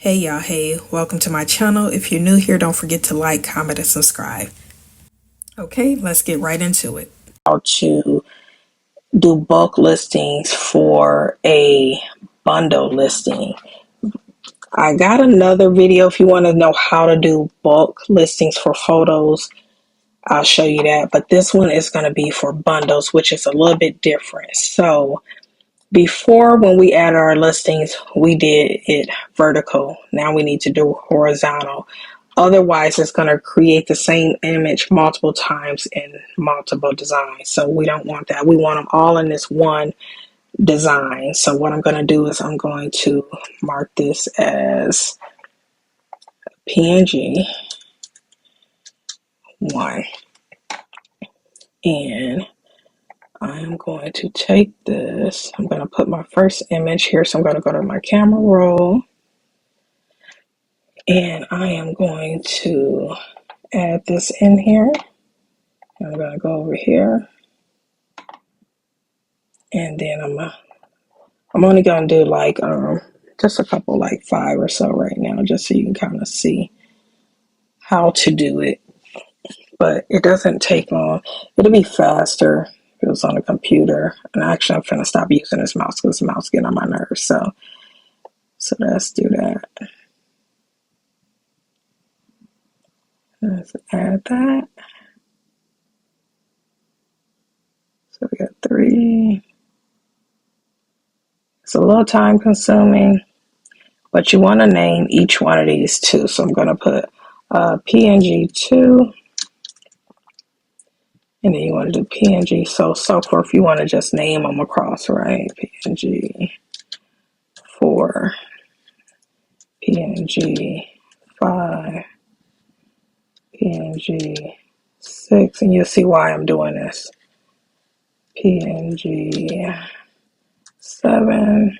Hey y'all, hey, welcome to my channel. If you're new here, don't forget to like, comment, and subscribe. Okay, let's get right into it. How to do bulk listings for a bundle listing. I got another video if you want to know how to do bulk listings for photos. I'll show you that, but this one is going to be for bundles, which is a little bit different. So before, when we added our listings, we did it vertical. Now we need to do horizontal. Otherwise, it's going to create the same image multiple times in multiple designs. So we don't want that. We want them all in this one design. So what I'm going to do is I'm going to mark this as PNG 1. And I'm going to take this. I'm going to put my first image here. So I'm going to go to my camera roll. And I am going to add this in here. I'm going to go over here. And then I'm only going to do like just a couple, like 5 or so right now, just so you can kind of see how to do it. But it doesn't take long. It'll be faster if it was on a computer. And actually, I'm going to stop using this mouse because the mouse getting on my nerves. So let's do that. Let's add that. So we got 3. It's a little time consuming, but you want to name each one of these too. So I'm going to put PNG2, and then you want to do PNG so forth. You want to just name them across, right? PNG4, PNG5, PNG6, and you'll see why I'm doing this. PNG7,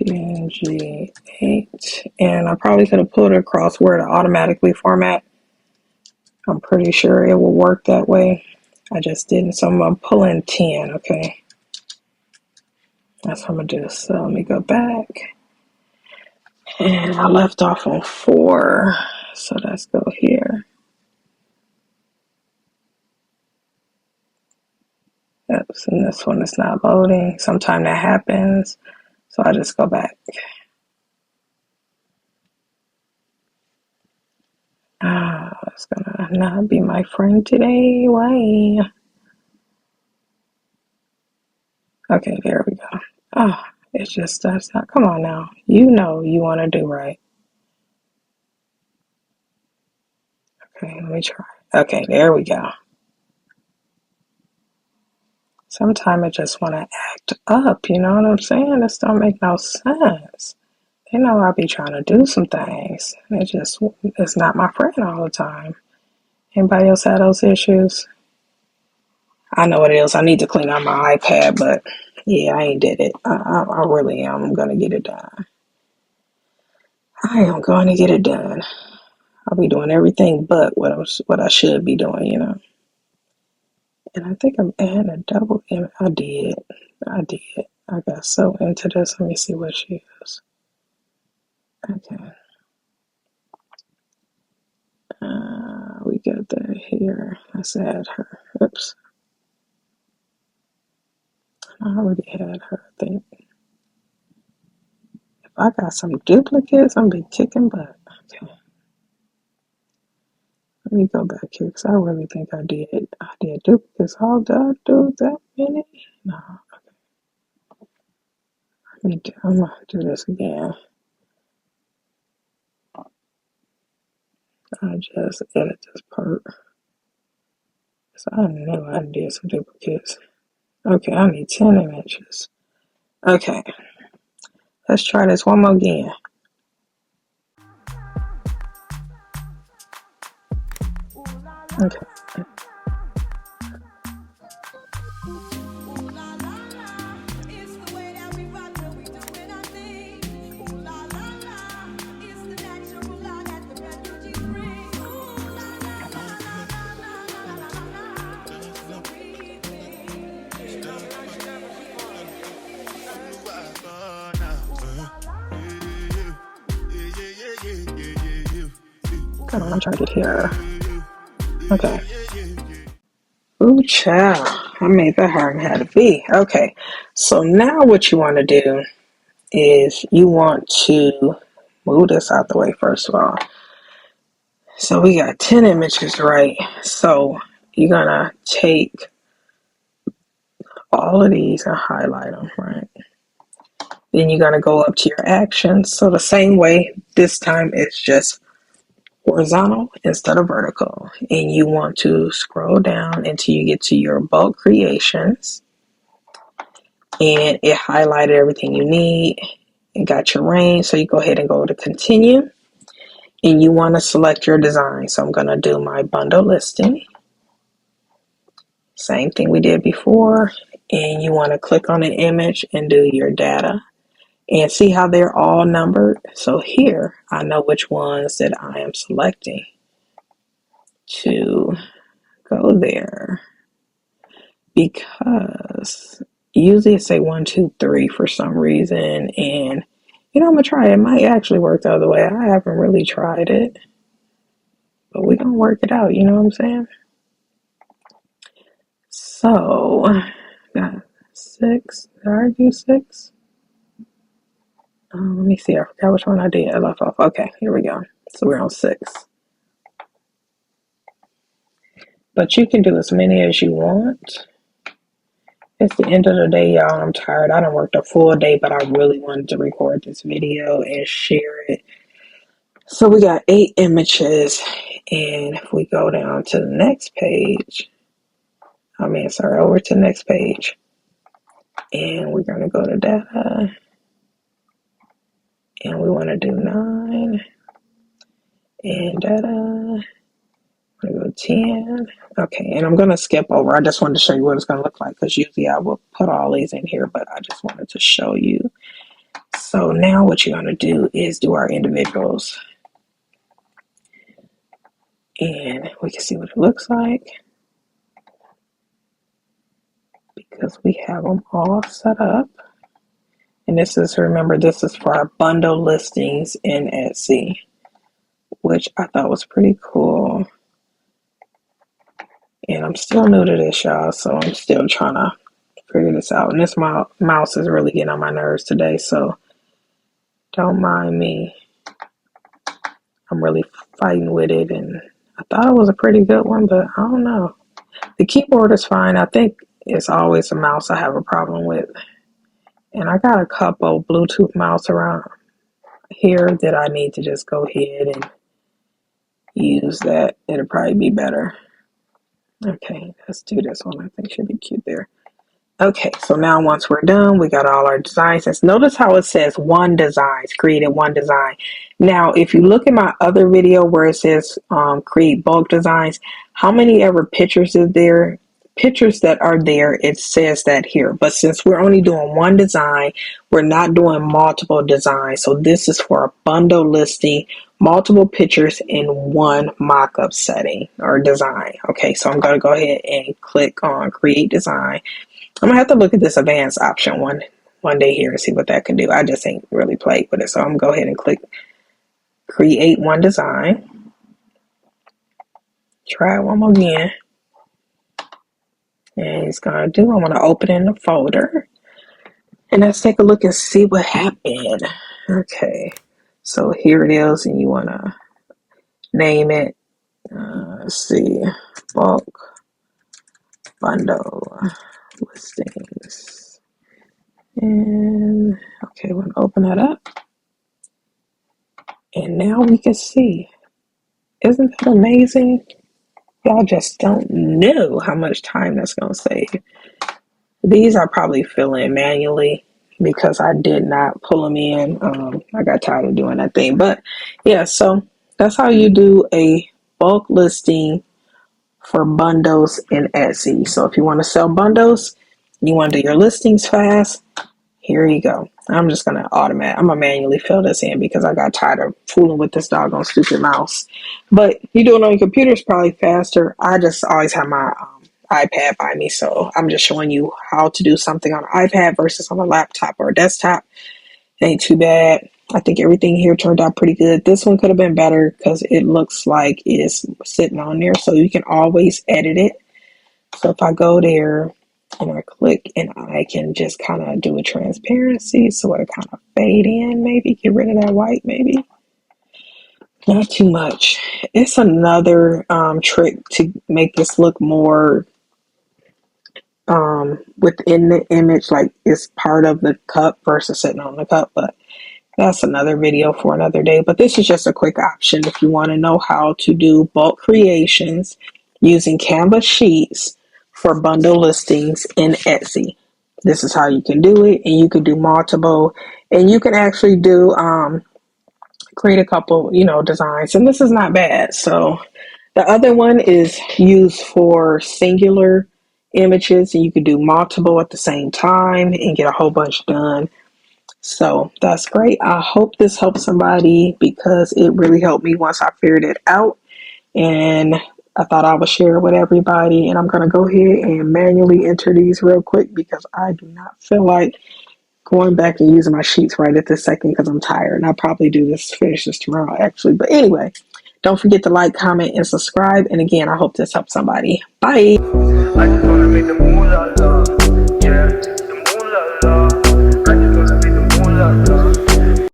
PNG8, and I probably could have put it across where to automatically format. I'm pretty sure it will work that way. I just didn't, so I'm going to pull in 10, okay? That's what I'm going to do. So let me go back. And I left off on 4, so let's go here. Oops, and this one is not loading. Sometimes that happens, so I just go back. It's gonna not be my friend today. Why? Okay, there we go. It just does not. Come on now. You know you want to do right. Okay, let me try. Okay, there we go. Sometimes I just want to act up, you know what I'm saying? This don't make no sense. They know I be trying to do some things. It's not my friend all the time. Anybody else have those issues? I know what it is. I need to clean out my iPad, but yeah, I ain't did it. I really am. I'm going to get it done. I am going to get it done. I'll be doing everything but what I should be doing, you know. And I think I'm adding a double image. I did. I got so into this. Let me see what she is. Okay. We got that here. Let's add her. Oops. I already had her, I think. If I got some duplicates, I'm be kicking butt. Okay. Let me go back here because I really think I did. I did duplicates. How did I do that many? No. Okay. I'm going to do this again. I just edit this part. So I know I did some duplicates. Okay, I need 10 images. Okay. Let's try this one more again. Okay. Come on, I'm trying to get here. Okay. Ooh, child. I made that hard and had to be. Okay. So now what you want to do is you want to move this out the way first of all. So we got 10 images, right? So you're going to take all of these and highlight them, right? Then you're going to go up to your actions. So the same way, this time it's just horizontal instead of vertical. And you want to scroll down until you get to your bulk creations. And it highlighted everything you need. It got your range. So you go ahead and go to continue. And you want to select your design. So I'm going to do my bundle listing. Same thing we did before. And you want to click on an image and do your data. And see how they're all numbered? So here, I know which ones that I am selecting to go there. Because usually it say 1, 2, 3 for some reason. And, I'm going to try it. It might actually work the other way. I haven't really tried it. But we're going to work it out. You know what I'm saying? So, got 6. Did I already do 6? Let me see. I forgot which one I did. I left off. Okay, here we go. So we're on 6. But you can do as many as you want. It's the end of the day, y'all. I'm tired. I done worked a full day, but I really wanted to record this video and share it. So we got 8 images. And if we go down to the next page, over to the next page. And we're going to go to data. And we want to do 9. And data. I'm going to go 10. Okay, and I'm going to skip over. I just wanted to show you what it's going to look like because usually I will put all these in here, but I just wanted to show you. So now what you're going to do is do our individuals. And we can see what it looks like because we have them all set up. And this is, remember, this is for our bundle listings in Etsy, which I thought was pretty cool. And I'm still new to this, y'all, so I'm still trying to figure this out. And this mouse is really getting on my nerves today, so don't mind me. I'm really fighting with it, and I thought it was a pretty good one, but I don't know. The keyboard is fine. I think it's always a mouse I have a problem with. And I got a couple Bluetooth mouse around here that I need to just go ahead and use that. It'll probably be better. Okay, let's do this one. I think should be cute there. Okay, so now once we're done, we got all our designs. And notice how it says one design, created one design. Now, if you look at my other video where it says create bulk designs, how many ever pictures is there? Pictures that are there, it says that here. But since we're only doing one design, we're not doing multiple designs. So this is for a bundle listing, multiple pictures in one mockup setting or design. Okay, so I'm going to go ahead and click on create design. I'm going to have to look at this advanced option one day here and see what that can do. I just ain't really played with it. So I'm going to go ahead and click create one design. Try it one more again. And it's going to do, I'm going to open in the folder. And let's take a look and see what happened. Okay. So here it is. And you want to name it. Let's see. Bulk bundle listings. And okay, we're going to open that up. And now we can see. Isn't that amazing? Y'all just don't know how much time that's going to save. These I probably fill in manually because I did not pull them in. I got tired of doing that thing. But yeah, so that's how you do a bulk listing for bundles in Etsy. So if you want to sell bundles, you want to do your listings fast, here you go. I'm just going to manually fill this in because I got tired of fooling with this doggone stupid mouse. But you do it on your computer is probably faster. I just always have my iPad by me, so I'm just showing you how to do something on an iPad versus on a laptop or a desktop. It ain't too bad. I think everything here turned out pretty good. This one could have been better because it looks like it's sitting on there, so you can always edit it. So if I go there and I click, and I can just kind of do a transparency, so it'll kind of fade in, maybe get rid of that white, maybe not too much. It's another trick to make this look more within the image, like it's part of the cup versus sitting on the cup. But that's another video for another day. But this is just a quick option if you want to know how to do bulk creations using Canva sheets for bundle listings in Etsy. This is how you can do it, and you can do multiple, and you can actually do create a couple, designs, and this is not bad. So the other one is used for singular images, and you can do multiple at the same time and get a whole bunch done. So that's great. I hope this helps somebody because it really helped me once I figured it out. And I thought I would share it with everybody. And I'm going to go ahead and manually enter these real quick because I do not feel like going back and using my sheets right at this second because I'm tired. And I'll probably finish this tomorrow actually. But anyway, don't forget to like, comment, and subscribe. And again, I hope this helps somebody. Bye. I just wanna make the moolah, yeah.